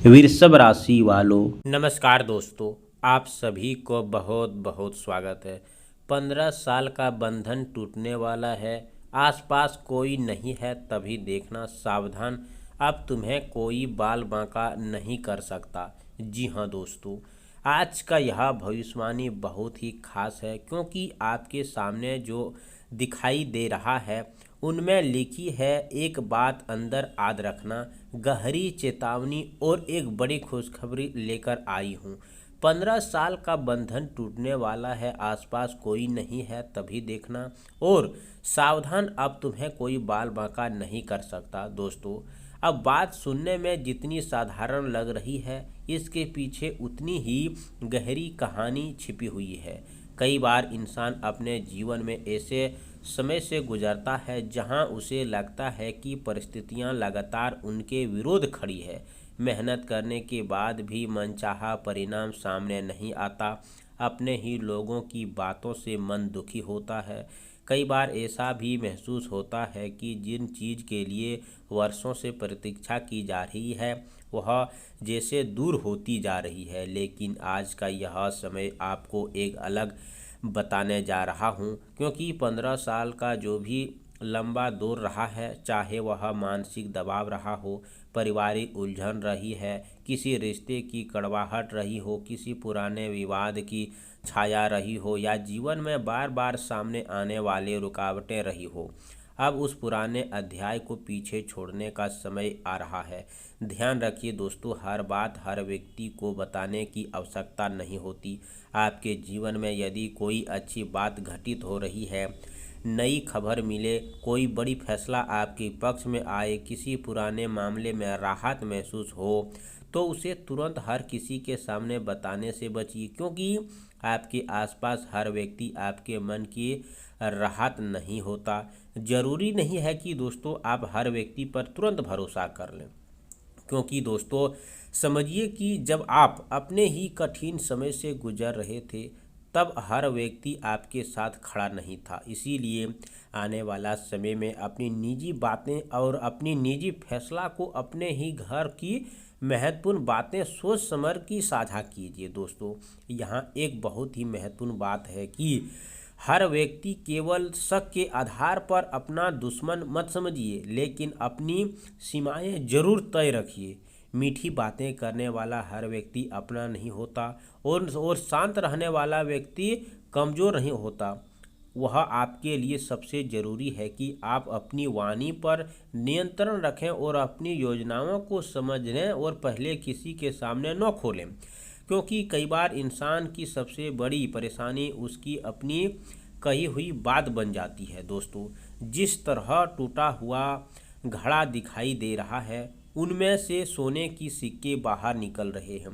वृषभ राशि वालों, नमस्कार दोस्तों, आप सभी को बहुत बहुत स्वागत है। 15 साल का बंधन टूटने वाला है। आसपास कोई नहीं है तभी देखना सावधान, अब तुम्हें कोई बाल बांका नहीं कर सकता। जी हाँ दोस्तों, आज का यह भविष्यवाणी बहुत ही खास है क्योंकि आपके सामने जो दिखाई दे रहा है उनमें लिखी है एक बात अंदर याद रखना, गहरी चेतावनी और एक बड़ी खुशखबरी लेकर आई हूँ। 15 साल का बंधन टूटने वाला है, आसपास कोई नहीं है तभी देखना, और सावधान, अब तुम्हें कोई बाल बांका नहीं कर सकता। दोस्तों, अब बात सुनने में जितनी साधारण लग रही है इसके पीछे उतनी ही गहरी कहानी छिपी हुई है। कई बार इंसान अपने जीवन में ऐसे समय से गुजरता है जहां उसे लगता है कि परिस्थितियां लगातार उनके विरोध खड़ी है। मेहनत करने के बाद भी मनचाहा परिणाम सामने नहीं आता। अपने ही लोगों की बातों से मन दुखी होता है। कई बार ऐसा भी महसूस होता है कि जिन चीज़ के लिए वर्षों से प्रतीक्षा की जा रही है वह जैसे दूर होती जा रही है। लेकिन आज का यह समय आपको एक अलग बताने जा रहा हूँ, क्योंकि 15 साल का जो भी लंबा दौर रहा है, चाहे वह मानसिक दबाव रहा हो, पारिवारिक उलझन रही है, किसी रिश्ते की कड़वाहट रही हो, किसी पुराने विवाद की छाया रही हो, या जीवन में बार बार सामने आने वाले रुकावटें रही हो, अब उस पुराने अध्याय को पीछे छोड़ने का समय आ रहा है। ध्यान रखिए दोस्तों, हर बात हर व्यक्ति को बताने की आवश्यकता नहीं होती। आपके जीवन में यदि कोई अच्छी बात घटित हो रही है, नई खबर मिले, कोई बड़ी फैसला आपके पक्ष में आए, किसी पुराने मामले में राहत महसूस हो, तो उसे तुरंत हर किसी के सामने बताने से बचिए, क्योंकि आपके आसपास हर व्यक्ति आपके मन की राहत नहीं होता। ज़रूरी नहीं है कि दोस्तों आप हर व्यक्ति पर तुरंत भरोसा कर लें, क्योंकि दोस्तों समझिए कि जब आप अपने ही कठिन समय से गुजर रहे थे तब हर व्यक्ति आपके साथ खड़ा नहीं था। इसीलिए आने वाला समय में अपनी निजी बातें और अपनी निजी फैसला को अपने ही घर की महत्वपूर्ण बातें सोच समझ की साझा कीजिए। दोस्तों, यहाँ एक बहुत ही महत्वपूर्ण बात है कि हर व्यक्ति केवल शक के आधार पर अपना दुश्मन मत समझिए, लेकिन अपनी सीमाएं जरूर तय रखिए। मीठी बातें करने वाला हर व्यक्ति अपना नहीं होता, और शांत रहने वाला व्यक्ति कमज़ोर नहीं होता। वह आपके लिए सबसे ज़रूरी है कि आप अपनी वाणी पर नियंत्रण रखें और अपनी योजनाओं को समझने और पहले किसी के सामने न खोलें, क्योंकि कई बार इंसान की सबसे बड़ी परेशानी उसकी अपनी कही हुई बात बन जाती है। दोस्तों, जिस तरह टूटा हुआ घड़ा दिखाई दे रहा है उनमें से सोने की सिक्के बाहर निकल रहे हैं,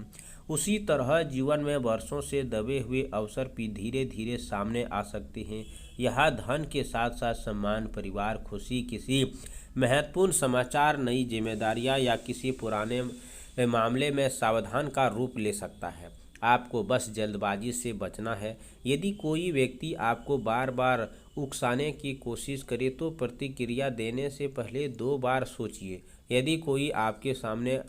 उसी तरह जीवन में वर्षों से दबे हुए अवसर भी धीरे धीरे सामने आ सकते हैं। यह धन के साथ साथ सम्मान, परिवार, खुशी, किसी महत्वपूर्ण समाचार, नई जिम्मेदारियां या किसी पुराने मामले में सावधान का रूप ले सकता है। आपको बस जल्दबाजी से बचना है। यदि कोई व्यक्ति आपको बार बार उकसाने की कोशिश करे तो प्रतिक्रिया देने से पहले 2 बार सोचिए। यदि कोई आपके सामने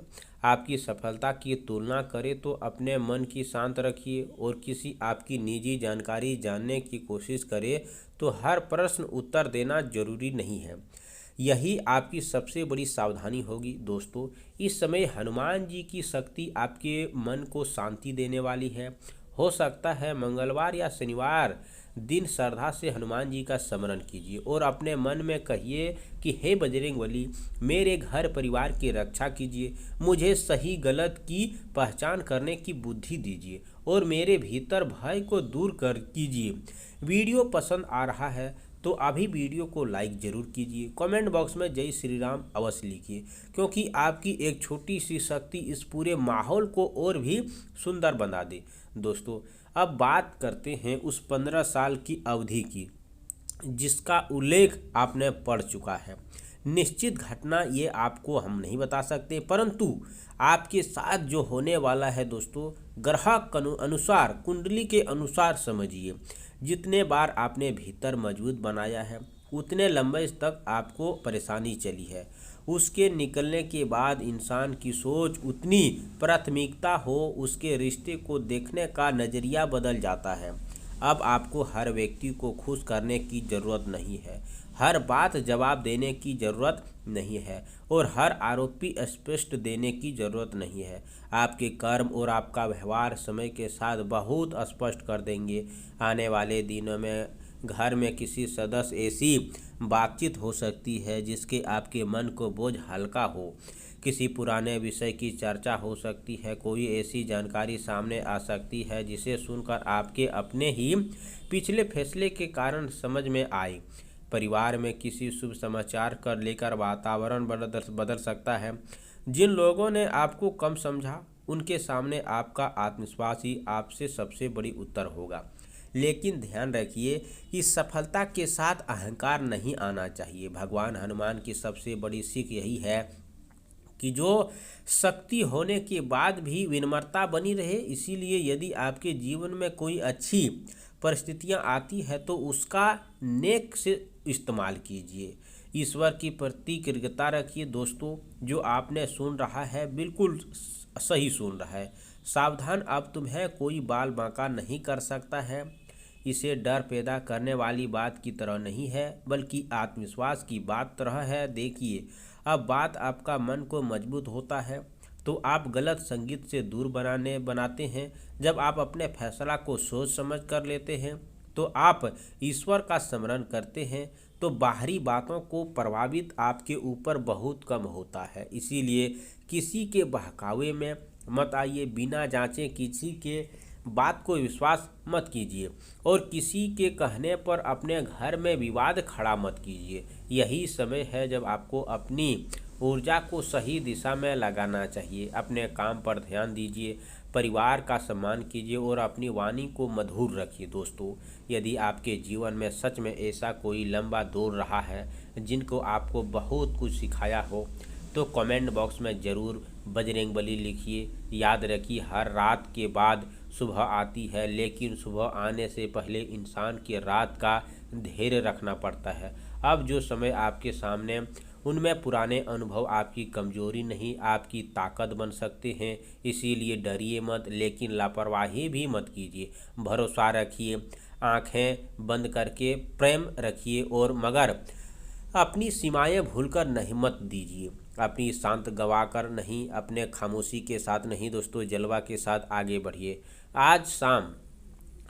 आपकी सफलता की तुलना करे तो अपने मन की शांत रखिए, और किसी आपकी निजी जानकारी जानने की कोशिश करे तो हर प्रश्न उत्तर देना जरूरी नहीं है। यही आपकी सबसे बड़ी सावधानी होगी। दोस्तों, इस समय हनुमान जी की शक्ति आपके मन को शांति देने वाली है। हो सकता है मंगलवार या शनिवार दिन श्रद्धा से हनुमान जी का स्मरण कीजिए और अपने मन में कहिए कि हे बजरंगबली, मेरे घर परिवार की रक्षा कीजिए, मुझे सही गलत की पहचान करने की बुद्धि दीजिए और मेरे भीतर भय को दूर कर कीजिए। वीडियो पसंद आ रहा है तो अभी वीडियो को लाइक ज़रूर कीजिए। कमेंट बॉक्स में जय श्री राम अवश्य लिखिए, क्योंकि आपकी एक छोटी सी शक्ति इस पूरे माहौल को और भी सुंदर बना दे। दोस्तों, अब बात करते हैं उस 15 साल की अवधि की जिसका उल्लेख आपने पढ़ चुका है। निश्चित घटना ये आपको हम नहीं बता सकते, परंतु आपके साथ जो होने वाला है दोस्तों, ग्रह अनुसार, कुंडली के अनुसार समझिए। जितने बार आपने भीतर मजबूत बनाया है उतने लंबे तक आपको परेशानी चली है, उसके निकलने के बाद इंसान की सोच उतनी प्राथमिकता हो, उसके रिश्ते को देखने का नज़रिया बदल जाता है। अब आपको हर व्यक्ति को खुश करने की ज़रूरत नहीं है, हर बात जवाब देने की ज़रूरत नहीं है और हर आरोपी स्पष्ट देने की ज़रूरत नहीं है। आपके कर्म और आपका व्यवहार समय के साथ बहुत स्पष्ट कर देंगे। आने वाले दिनों में घर में किसी सदस्य ऐसी बातचीत हो सकती है जिसके आपके मन को बोझ हल्का हो। किसी पुराने विषय की चर्चा हो सकती है, कोई ऐसी जानकारी सामने आ सकती है जिसे सुनकर आपके अपने ही पिछले फैसले के कारण समझ में आए। परिवार में किसी शुभ समाचार कर लेकर वातावरण बदल सकता है। जिन लोगों ने आपको कम समझा उनके सामने आपका आत्मविश्वास ही आपसे सबसे बड़ी उत्तर होगा। लेकिन ध्यान रखिए कि सफलता के साथ अहंकार नहीं आना चाहिए। भगवान हनुमान की सबसे बड़ी सीख यही है कि जो शक्ति होने के बाद भी विनम्रता बनी रहे। इसीलिए यदि आपके जीवन में कोई अच्छी परिस्थितियां आती है तो उसका नेक से इस्तेमाल कीजिए। ईश्वर की प्रति कृतज्ञता रखिए। दोस्तों, जो आपने सुन रहा है बिल्कुल सही सुन रहा है। सावधान, अब तुम्हें कोई बाल बांका नहीं कर सकता है। इसे डर पैदा करने वाली बात की तरह नहीं है, बल्कि आत्मविश्वास की बात तरह है। देखिए, अब बात आपका मन को मजबूत होता है तो आप गलत संगीत से दूर बनाते हैं। जब आप अपने फैसला को सोच समझ कर लेते हैं तो आप ईश्वर का स्मरण करते हैं तो बाहरी बातों को प्रभावित आपके ऊपर बहुत कम होता है। इसीलिए किसी के बहकावे में मत आइए, बिना जांचे किसी के बात को विश्वास मत कीजिए और किसी के कहने पर अपने घर में विवाद खड़ा मत कीजिए। यही समय है जब आपको अपनी ऊर्जा को सही दिशा में लगाना चाहिए। अपने काम पर ध्यान दीजिए, परिवार का सम्मान कीजिए और अपनी वाणी को मधुर रखिए। दोस्तों, यदि आपके जीवन में सच में ऐसा कोई लंबा दौर रहा है जिनको आपको बहुत कुछ सिखाया हो तो कमेंट बॉक्स में ज़रूर बजरंगबली लिखिए। याद रखिए, हर रात के बाद सुबह आती है, लेकिन सुबह आने से पहले इंसान की रात का धैर्य रखना पड़ता है। अब जो समय आपके सामने, उनमें पुराने अनुभव आपकी कमजोरी नहीं, आपकी ताकत बन सकते हैं। इसीलिए डरिए मत, लेकिन लापरवाही भी मत कीजिए। भरोसा रखिए, आंखें बंद करके प्रेम रखिए और मगर अपनी सीमाएं भूलकर नहीं मत दीजिए। अपनी शांत गवाकर नहीं, अपने खामोशी के साथ नहीं दोस्तों, जलवा के साथ आगे बढ़िए। आज शाम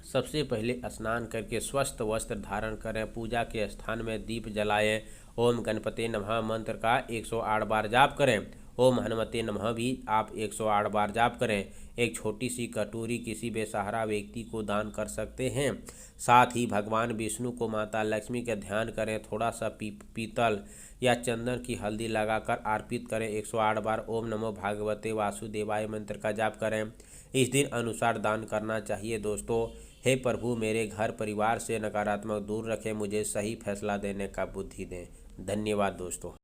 सबसे पहले स्नान करके स्वस्थ वस्त्र धारण करें, पूजा के स्थान में दीप जलाएं, ओम गणपते नमः मंत्र का 108 बार जाप करें। ओम हनुमते नमः भी आप 108 बार जाप करें। एक छोटी सी कटोरी किसी बेसहारा व्यक्ति को दान कर सकते हैं। साथ ही भगवान विष्णु को माता लक्ष्मी का ध्यान करें। थोड़ा सा पीतल या चंदन की हल्दी लगाकर अर्पित करें। 108 बार ओम नमो भागवते वासुदेवाय मंत्र का जाप करें। इस दिन अनुसार दान करना चाहिए। दोस्तों, हे प्रभु, मेरे घर परिवार से नकारात्मक दूर रखें, मुझे सही फैसला देने का बुद्धि दें। धन्यवाद दोस्तों।